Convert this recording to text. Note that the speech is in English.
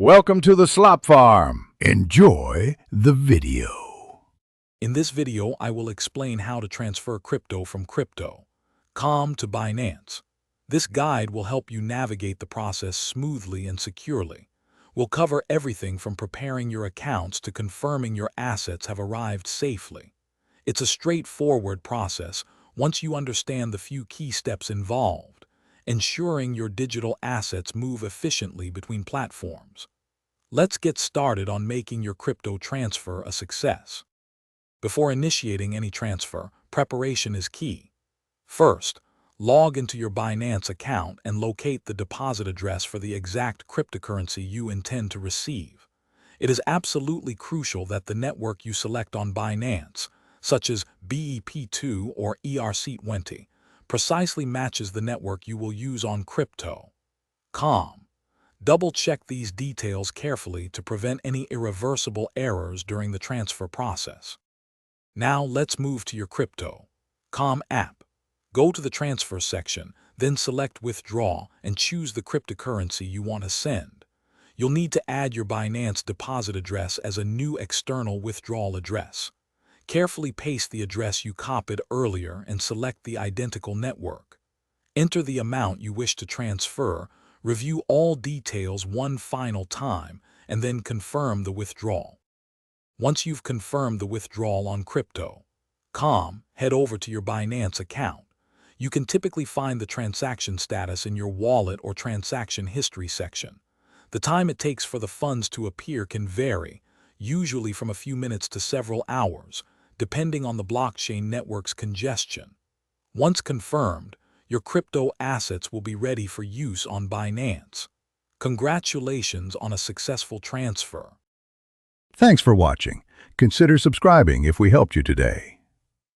Welcome to the Slop Farm. Enjoy the video. In this video, I will explain how to transfer crypto from crypto.com to Binance. This guide will help you navigate the process smoothly and securely. We'll cover everything from preparing your accounts to confirming your assets have arrived safely. It's a straightforward process once you understand the few key steps involved, ensuring your digital assets move efficiently between platforms. Let's get started on making your crypto transfer a success. Before initiating any transfer, preparation is key. First, log into your Binance account and locate the deposit address for the exact cryptocurrency you intend to receive. It is absolutely crucial that the network you select on Binance, such as BEP2 or ERC20, precisely matches the network you will use on crypto.com. Double-check these details carefully to prevent any irreversible errors during the transfer process. Now let's move to your crypto.com app. Go to the transfer section, then select withdraw and choose the cryptocurrency you want to send. You'll need to add your Binance deposit address as a new external withdrawal address. Carefully paste the address you copied earlier and select the identical network. Enter the amount you wish to transfer. Review all details one final time, and then confirm the withdrawal. Once you've confirmed the withdrawal on crypto.com, head over to your Binance account. You can typically find the transaction status in your wallet or transaction history section. The time it takes for the funds to appear can vary, usually from a few minutes to several hours, depending on the blockchain network's congestion. Once confirmed, your crypto assets will be ready for use on Binance. Congratulations on a successful transfer. Thanks for watching. Consider subscribing if we helped you today.